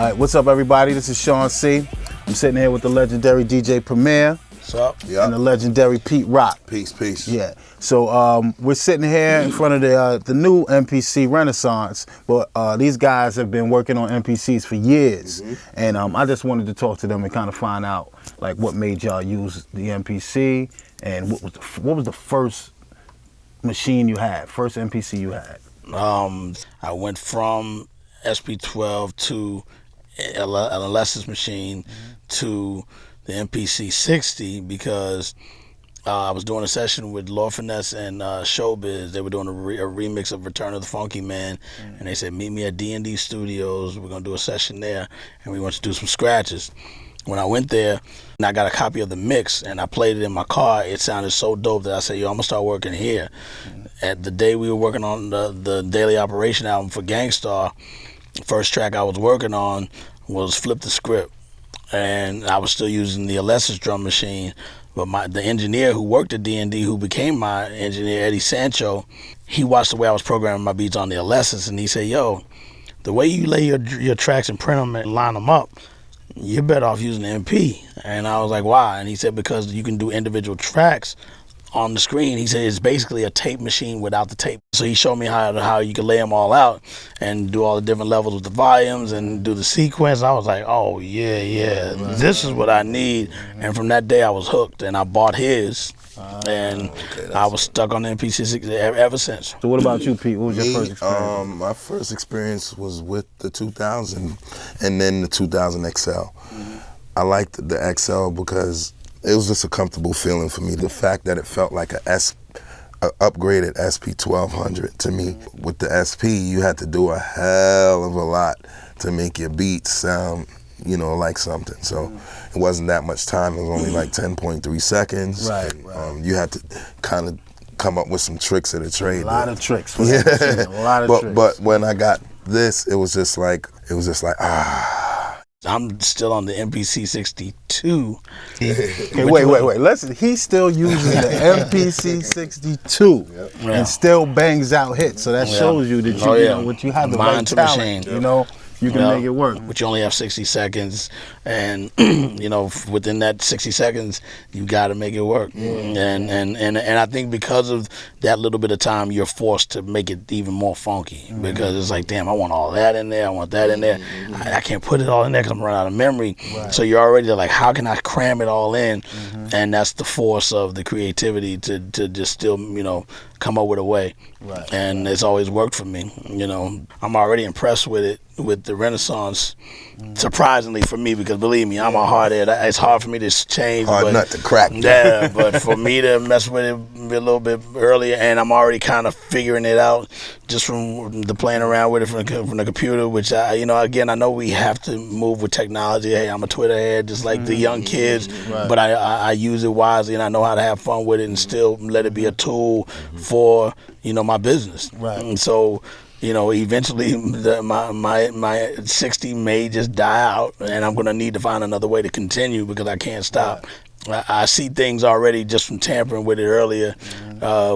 right, what's up, everybody? This is Sean C. I'm sitting here with the legendary DJ Premier. What's up? And the legendary Pete Rock. Peace. Yeah. So we're sitting here in front of the new MPC Renaissance, but these guys have been working on MPCs for years, and I just wanted to talk to them and kind of find out like what made y'all use the MPC and what was the first machine you had, first MPC you had. I went from SP12 to an Alessa's machine to the MPC 60 because I was doing a session with Lord Finesse and Showbiz. They were doing a remix of Return of the Funky Man, and they said, meet me at D&D Studios. We're going to do a session there, and we want to do some scratches. When I went there, and I got a copy of the mix, and I played it in my car, it sounded so dope that I said, yo, I'm going to start working here. At the day we were working on the Daily Operation album for Gangstar, the first track I was working on was Flip the Script. And I was still using the Alessa's drum machine, but the engineer who worked at D&D, who became my engineer, Eddie Sancho, he watched the way I was programming my beats on the Alessa's, and he said, yo, the way you lay your tracks and print them and line them up, you're better off using the MP. And I was like, why? And he said, because you can do individual tracks on the screen. He said it's basically a tape machine without the tape. So he showed me how you can lay them all out and do all the different levels with the volumes and do the sequence. I was like, oh yeah, this is what I need. And from that day I was hooked, and I bought his. And I was stuck on the MPC ever since. So what about you, Pete? What was your first experience? My first experience was with the 2000 and then the 2000 XL. I liked the XL because it was just a comfortable feeling for me. The fact that it felt like a upgraded SP1200 to me. With the SP, you had to do a hell of a lot to make your beats sound, like something. So it wasn't that much time. It was only like 10.3 seconds. Right. You had to kind of come up with some tricks of the trade. A lot of tricks. A lot of tricks. But when I got this, it was just like, I'm still on the MPC 62. Okay, wait. Listen, he still uses the MPC 62 and still bangs out hits. So that shows you that you have the right talent. Machine. You can make it work. But you only have 60 seconds, and within that 60 seconds, you got to make it work. And I think because of that little bit of time, you're forced to make it even more funky because it's like, damn, I want all that in there, I want that in there. I can't put it all in there because I'm running out of memory. So you're already like, how can I cram it all in? And that's the force of the creativity to just still, come up with a way. And it's always worked for me. I'm already impressed with it, with the Renaissance, surprisingly for me, because believe me, I'm a hardhead. It's hard for me to change. Hard nut to crack. Yeah, but for me to mess with it a little bit earlier, and I'm already kind of figuring it out just from the playing around with it from the computer, which again, I know we have to move with technology. Hey, I'm a Twitter head, just like the young kids, but I use it wisely, and I know how to have fun with it and still let it be a tool for my business. And so eventually my 60 may just die out, and I'm gonna need to find another way to continue because I can't stop. I see things already just from tampering with it earlier,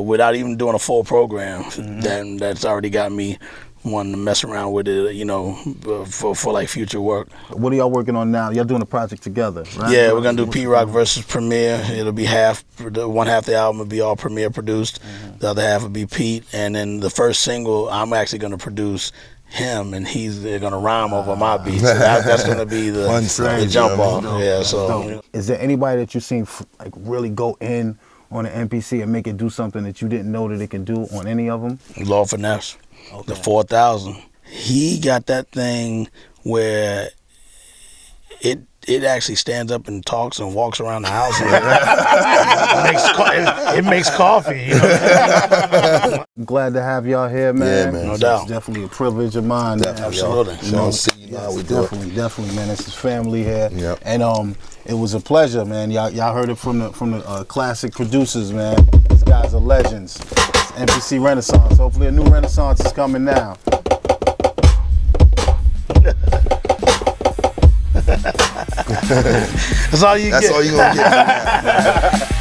without even doing a full program. That's already got me wanting to mess around with it, for like future work. What are y'all working on now? Y'all doing a project together, right? Yeah, we're gonna do Pete Rock versus Premier. It'll be one half of the album will be all Premier produced, the other half will be Pete, and then the first single I'm actually gonna produce him, and he's gonna rhyme over my beats. So that's gonna be the jump off. Yeah. So, is there anybody that you've seen like really go in on an MPC and make it do something that you didn't know that it can do on any of them? Lord Finesse. The 4000. He got that thing where it actually stands up and talks and walks around the house. It makes coffee. I'm glad to have y'all here, man. Yeah, man. No doubt. It's definitely a privilege of mine. Absolutely. Definitely, man. This is family here. Yep. And it was a pleasure, man. Y'all heard it from the classic producers, man. These guys are legends. It's MPC Renaissance. Hopefully a new Renaissance is coming now. That's all you get. That's all you gonna get.